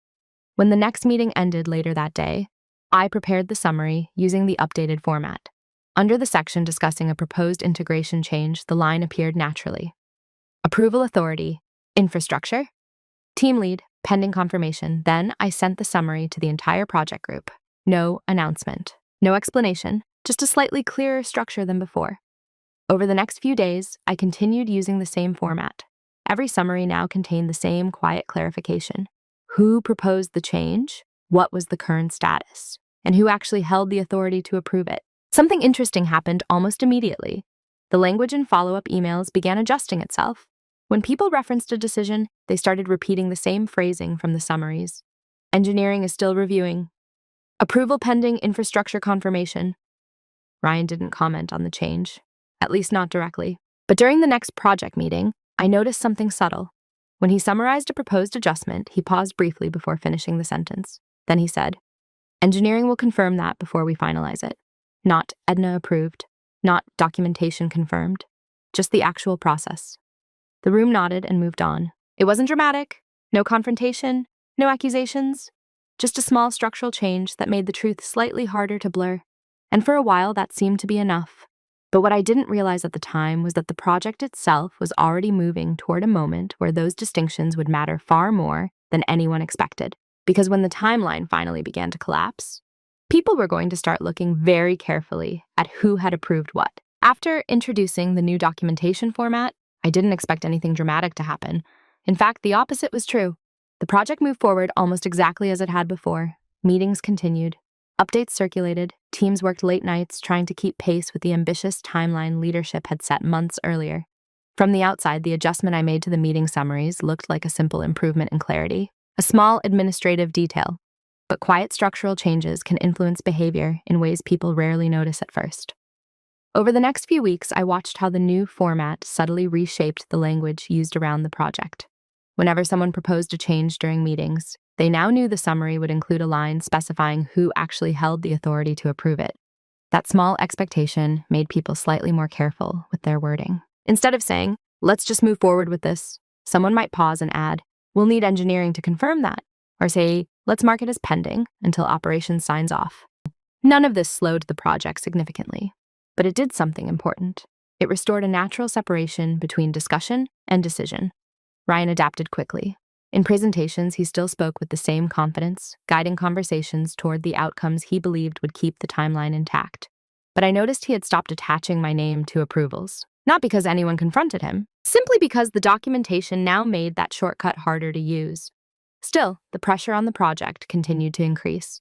A: When the next meeting ended later that day, I prepared the summary using the updated format. Under the section discussing a proposed integration change, the line appeared naturally. Approval authority, infrastructure, team lead, pending confirmation. Then I sent the summary to the entire project group. No announcement, no explanation, just a slightly clearer structure than before. Over the next few days, I continued using the same format. Every summary now contained the same quiet clarification. Who proposed the change? What was the current status? And who actually held the authority to approve it? Something interesting happened almost immediately. The language in follow-up emails began adjusting itself. When people referenced a decision, they started repeating the same phrasing from the summaries. Engineering is still reviewing. Approval pending infrastructure confirmation. Ryan didn't comment on the change, at least not directly. But during the next project meeting, I noticed something subtle. When he summarized a proposed adjustment, he paused briefly before finishing the sentence. Then he said, "Engineering will confirm that before we finalize it. Not Edna approved, not documentation confirmed, just the actual process." The room nodded and moved on. It wasn't dramatic, no confrontation, no accusations, just a small structural change that made the truth slightly harder to blur. And for a while, that seemed to be enough. But what I didn't realize at the time was that the project itself was already moving toward a moment where those distinctions would matter far more than anyone expected. Because when the timeline finally began to collapse, people were going to start looking very carefully at who had approved what. After introducing the new documentation format, I didn't expect anything dramatic to happen. In fact, the opposite was true. The project moved forward almost exactly as it had before. Meetings continued. Updates circulated. Teams worked late nights trying to keep pace with the ambitious timeline leadership had set months earlier. From the outside, the adjustment I made to the meeting summaries looked like a simple improvement in clarity, a small administrative detail. But quiet structural changes can influence behavior in ways people rarely notice at first. Over the next few weeks, I watched how the new format subtly reshaped the language used around the project. Whenever someone proposed a change during meetings, they now knew the summary would include a line specifying who actually held the authority to approve it. That small expectation made people slightly more careful with their wording. Instead of saying, "Let's just move forward with this," someone might pause and add, "We'll need engineering to confirm that," or say, "Let's mark it as pending until operations signs off." None of this slowed the project significantly, but it did something important. It restored a natural separation between discussion and decision. Ryan adapted quickly. In presentations, he still spoke with the same confidence, guiding conversations toward the outcomes he believed would keep the timeline intact. But I noticed he had stopped attaching my name to approvals. Not because anyone confronted him, simply because the documentation now made that shortcut harder to use. Still, the pressure on the project continued to increase.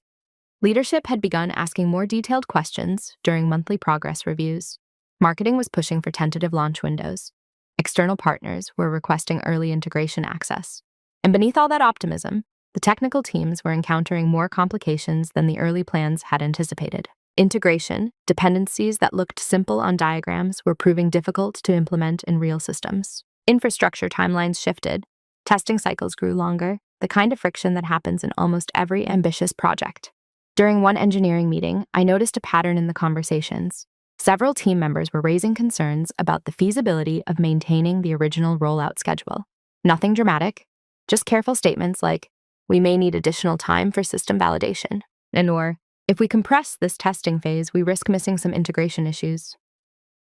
A: Leadership had begun asking more detailed questions during monthly progress reviews. Marketing was pushing for tentative launch windows. External partners were requesting early integration access. And beneath all that optimism, the technical teams were encountering more complications than the early plans had anticipated. Integration, dependencies that looked simple on diagrams, were proving difficult to implement in real systems. Infrastructure timelines shifted. Testing cycles grew longer, the kind of friction that happens in almost every ambitious project. During one engineering meeting, I noticed a pattern in the conversations. Several team members were raising concerns about the feasibility of maintaining the original rollout schedule. Nothing dramatic, just careful statements like, "We may need additional time for system validation," or, "If we compress this testing phase, we risk missing some integration issues."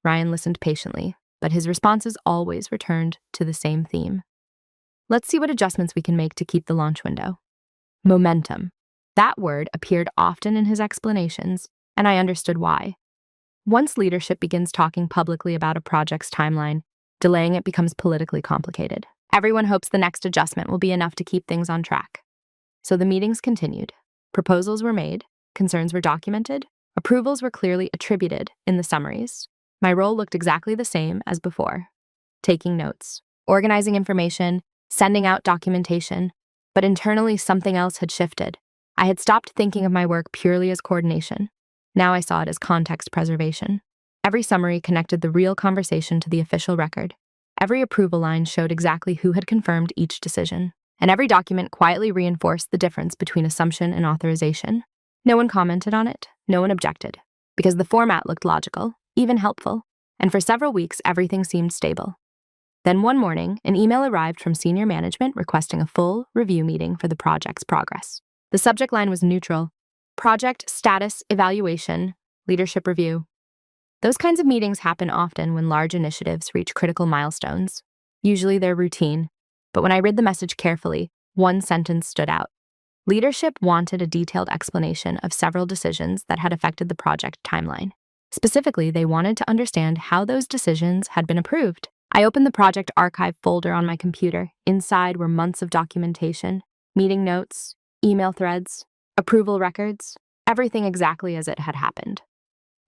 A: Ryan listened patiently, but his responses always returned to the same theme. "Let's see what adjustments we can make to keep the launch window." Momentum. That word appeared often in his explanations, and I understood why. Once leadership begins talking publicly about a project's timeline, delaying it becomes politically complicated. Everyone hopes the next adjustment will be enough to keep things on track. So the meetings continued. Proposals were made, concerns were documented, approvals were clearly attributed in the summaries. My role looked exactly the same as before: taking notes, organizing information, sending out documentation. But internally, something else had shifted. I had stopped thinking of my work purely as coordination. Now I saw it as context preservation. Every summary connected the real conversation to the official record. Every approval line showed exactly who had confirmed each decision, and every document quietly reinforced the difference between assumption and authorization. No one commented on it, no one objected, because the format looked logical, even helpful, and for several weeks everything seemed stable. Then one morning, an email arrived from senior management requesting a full review meeting for the project's progress. The subject line was neutral: Project Status Evaluation, Leadership Review. Those kinds of meetings happen often when large initiatives reach critical milestones. Usually they're routine, but when I read the message carefully, one sentence stood out. Leadership wanted a detailed explanation of several decisions that had affected the project timeline. Specifically, they wanted to understand how those decisions had been approved. I opened the project archive folder on my computer. Inside were months of documentation, meeting notes, email threads, approval records, everything exactly as it had happened.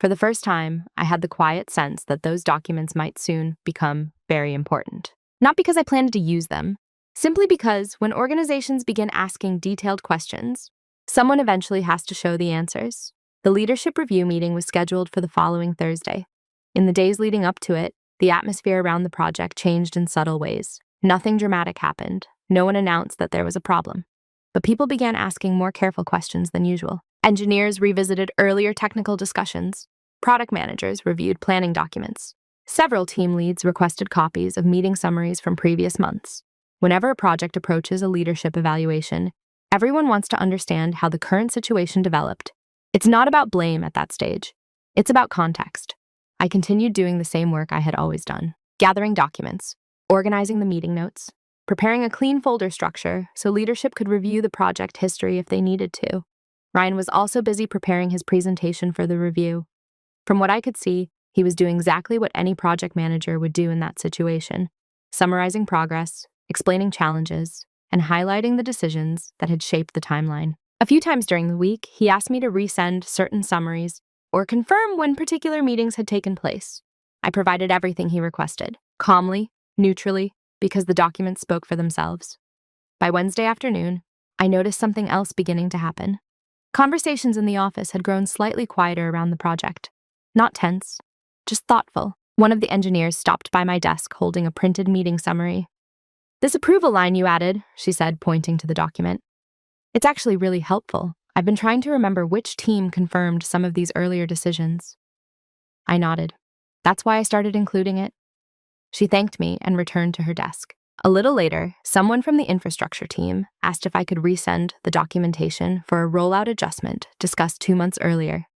A: For the first time, I had the quiet sense that those documents might soon become very important. Not because I planned to use them, simply because when organizations begin asking detailed questions, someone eventually has to show the answers. The leadership review meeting was scheduled for the following Thursday. In the days leading up to it, the atmosphere around the project changed in subtle ways. Nothing dramatic happened. No one announced that there was a problem. But people began asking more careful questions than usual. Engineers revisited earlier technical discussions. Product managers reviewed planning documents. Several team leads requested copies of meeting summaries from previous months. Whenever a project approaches a leadership evaluation, Everyone wants to understand how the current situation developed. It's not about blame at that stage. It's about context. I continued doing the same work I had always done, gathering documents, organizing the meeting notes, preparing a clean folder structure so leadership could review the project history if they needed to. Ryan was also busy preparing his presentation for the review. From what I could see, he was doing exactly what any project manager would do in that situation, summarizing progress, explaining challenges, and highlighting the decisions that had shaped the timeline. A few times during the week, he asked me to resend certain summaries or confirm when particular meetings had taken place. I provided everything he requested, calmly, neutrally, because the documents spoke for themselves. By Wednesday afternoon, I noticed something else beginning to happen. Conversations in the office had grown slightly quieter around the project. Not tense, just thoughtful. One of the engineers stopped by my desk holding a printed meeting summary. "This approval line you added," she said, pointing to the document. "It's actually really helpful. I've been trying to remember which team confirmed some of these earlier decisions." I nodded. "That's why I started including it." She thanked me and returned to her desk. A little later, someone from the infrastructure team asked if I could resend the documentation for a rollout adjustment discussed 2 months earlier.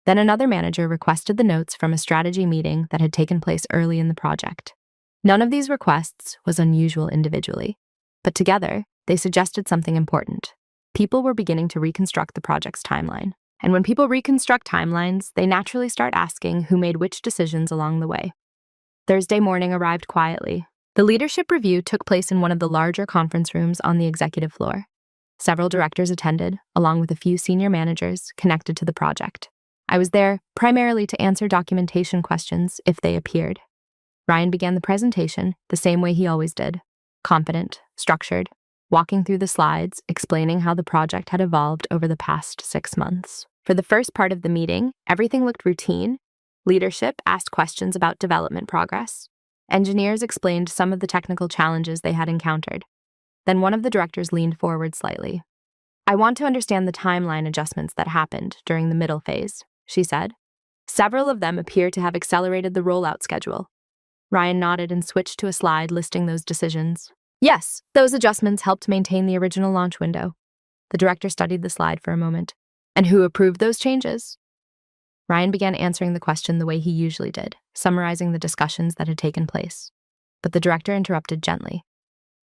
A: Then another manager requested the notes from a strategy meeting that had taken place early in the project. None of these requests was unusual individually, but together, they suggested something important. People were beginning to reconstruct the project's timeline. And when people reconstruct timelines, they naturally start asking who made which decisions along the way. Thursday morning arrived quietly. The leadership review took place in one of the larger conference rooms on the executive floor. Several directors attended, along with a few senior managers connected to the project. I was there primarily to answer documentation questions if they appeared. Ryan began the presentation the same way he always did, confident, structured, walking through the slides, explaining how the project had evolved over the past 6 months. For the first part of the meeting, everything looked routine. Leadership asked questions about development progress. Engineers explained some of the technical challenges they had encountered. Then one of the directors leaned forward slightly. "I want to understand the timeline adjustments that happened during the middle phase," she said. "Several of them appear to have accelerated the rollout schedule." Ryan nodded and switched to a slide listing those decisions. "Yes, those adjustments helped maintain the original launch window." The director studied the slide for a moment. "And who approved those changes?" Ryan began answering the question the way he usually did, summarizing the discussions that had taken place. But the director interrupted gently.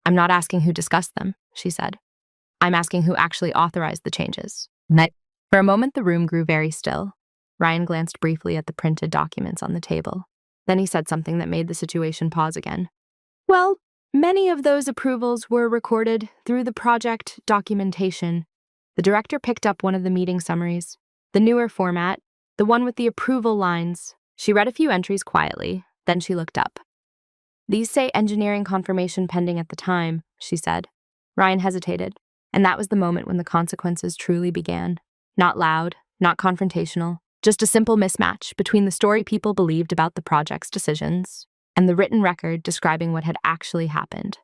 A: "I'm not asking who discussed them," she said. "I'm asking who actually authorized the changes." For a moment, the room grew very still. Ryan glanced briefly at the printed documents on the table. Then he said something that made the situation pause again. "Well, many of those approvals were recorded through the project documentation." The director picked up one of the meeting summaries, the newer format, the one with the approval lines. She read a few entries quietly, then she looked up. "These say engineering confirmation pending at the time," she said. Ryan hesitated, and that was the moment when the consequences truly began. Not loud, not confrontational, just a simple mismatch between the story people believed about the project's decisions and the written record describing what had actually happened.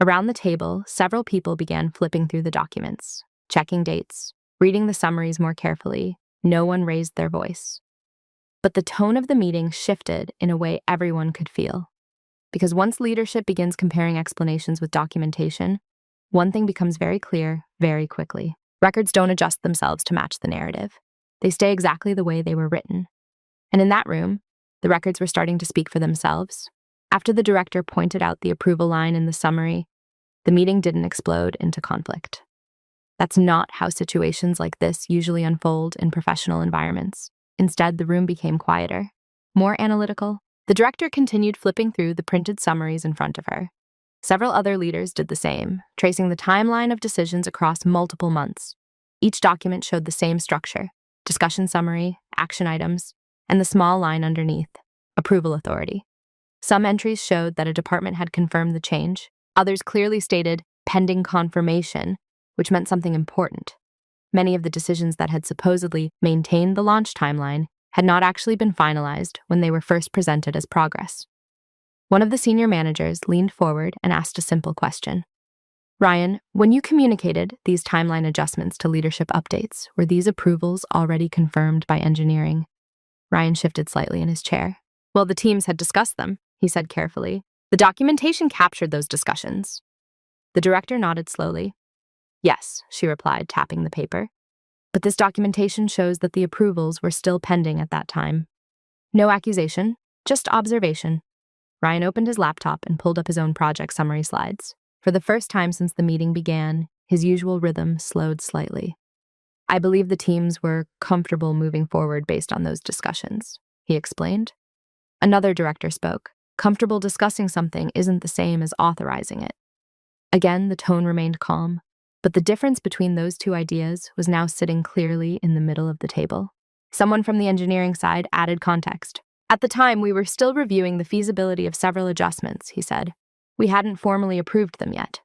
A: Around the table, several people began flipping through the documents, checking dates, reading the summaries more carefully. No one raised their voice. But the tone of the meeting shifted in a way everyone could feel. Because once leadership begins comparing explanations with documentation, one thing becomes very clear very quickly. Records don't adjust themselves to match the narrative. They stay exactly the way they were written. And in that room, the records were starting to speak for themselves. After the director pointed out the approval line in the summary, the meeting didn't explode into conflict. That's not how situations like this usually unfold in professional environments. Instead, the room became quieter, more analytical. The director continued flipping through the printed summaries in front of her. Several other leaders did the same, tracing the timeline of decisions across multiple months. Each document showed the same structure: discussion summary, action items, and the small line underneath, approval authority. Some entries showed that a department had confirmed the change. Others clearly stated pending confirmation, which meant something important. Many of the decisions that had supposedly maintained the launch timeline had not actually been finalized when they were first presented as progress. One of the senior managers leaned forward and asked a simple question. "Ryan, when you communicated these timeline adjustments to leadership updates, were these approvals already confirmed by engineering?" Ryan shifted slightly in his chair. "Well, the teams had discussed them," he said carefully. "The documentation captured those discussions." The director nodded slowly. Yes, she replied, tapping the paper. But this documentation shows that the approvals were still pending at that time. No accusation, just observation. Ryan opened his laptop and pulled up his own project summary slides. For the first time since the meeting began, his usual rhythm slowed slightly. I believe the teams were comfortable moving forward based on those discussions, he explained. Another director spoke. Comfortable discussing something isn't the same as authorizing it. Again, the tone remained calm, but the difference between those two ideas was now sitting clearly in the middle of the table. Someone from the engineering side added context. At the time, we were still reviewing the feasibility of several adjustments, he said. We hadn't formally approved them yet.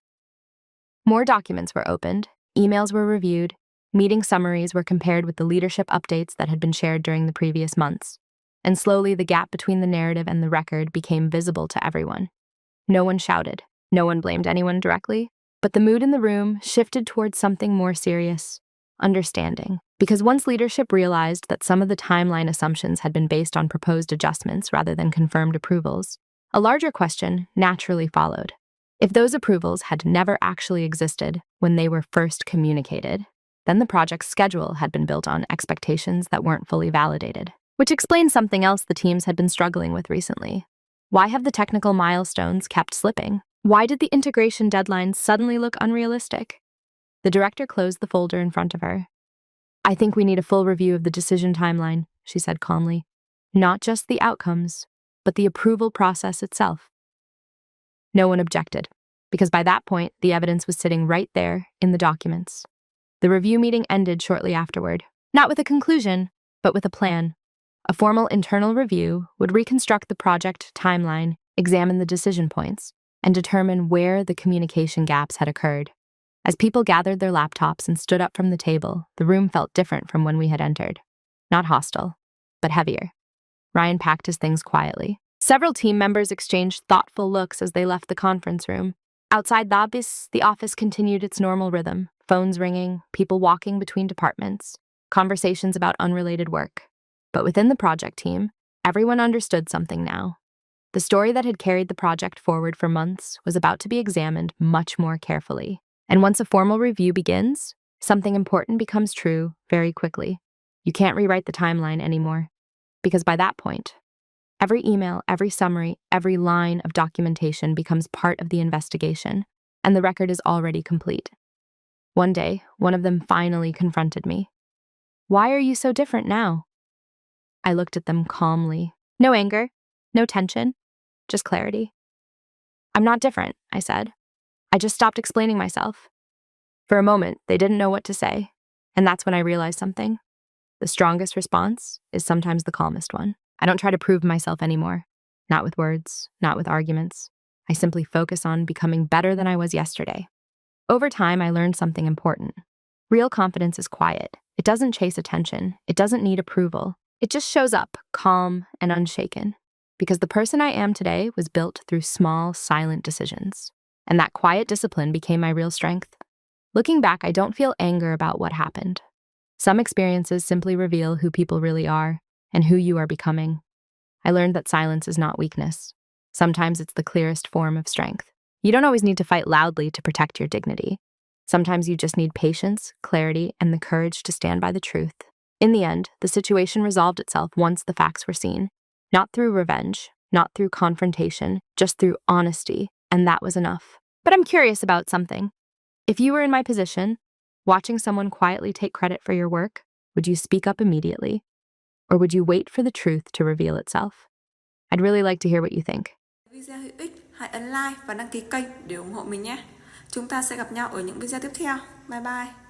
A: More documents were opened, emails were reviewed, meeting summaries were compared with the leadership updates that had been shared during the previous months, and slowly the gap between the narrative and the record became visible to everyone. No one shouted, no one blamed anyone directly, but the mood in the room shifted towards something more serious, understanding. Because once leadership realized that some of the timeline assumptions had been based on proposed adjustments rather than confirmed approvals, a larger question naturally followed. If those approvals had never actually existed when they were first communicated, then the project's schedule had been built on expectations that weren't fully validated, which explains something else the teams had been struggling with recently. Why have the technical milestones kept slipping? Why did the integration deadlines suddenly look unrealistic? The director closed the folder in front of her. I think we need a full review of the decision timeline, she said calmly. Not just the outcomes, but the approval process itself. No one objected, because by that point, the evidence was sitting right there in the documents. The review meeting ended shortly afterward, not with a conclusion, but with a plan. A formal internal review would reconstruct the project timeline, examine the decision points, and determine where the communication gaps had occurred. As people gathered their laptops and stood up from the table, the room felt different from when we had entered. Not hostile, but heavier. Ryan packed his things quietly. Several team members exchanged thoughtful looks as they left the conference room. Outside the office continued its normal rhythm, phones ringing, people walking between departments, conversations about unrelated work. But within the project team, everyone understood something now. The story that had carried the project forward for months was about to be examined much more carefully. And once a formal review begins, something important becomes true very quickly. You can't rewrite the timeline anymore. Because by that point, every email, every summary, every line of documentation becomes part of the investigation, and the record is already complete. One day, one of them finally confronted me. Why are you so different now? I looked at them calmly. No anger, no tension, just clarity. I'm not different, I said. I just stopped explaining myself. For a moment, they didn't know what to say, and that's when I realized something. The strongest response is sometimes the calmest one. I don't try to prove myself anymore. Not with words, not with arguments. I simply focus on becoming better than I was yesterday. Over time, I learned something important. Real confidence is quiet. It doesn't chase attention. It doesn't need approval. It just shows up, calm and unshaken. Because the person I am today was built through small, silent decisions. And that quiet discipline became my real strength. Looking back, I don't feel anger about what happened. Some experiences simply reveal who people really are and who you are becoming. I learned that silence is not weakness. Sometimes it's the clearest form of strength. You don't always need to fight loudly to protect your dignity. Sometimes you just need patience, clarity, and the courage to stand by the truth. In the end, the situation resolved itself once the facts were seen. Not through revenge, not through confrontation, just through honesty, and that was enough. But I'm curious about something. If you were in my position, watching someone quietly take credit for your work, would you speak up immediately? Or would you wait for the truth to reveal itself? I'd really like to hear what you think.
B: Video hữu ích, hãy ấn like và đăng ký kênh để ủng hộ mình nhé. Chúng ta sẽ gặp nhau ở những video tiếp theo. Bye bye.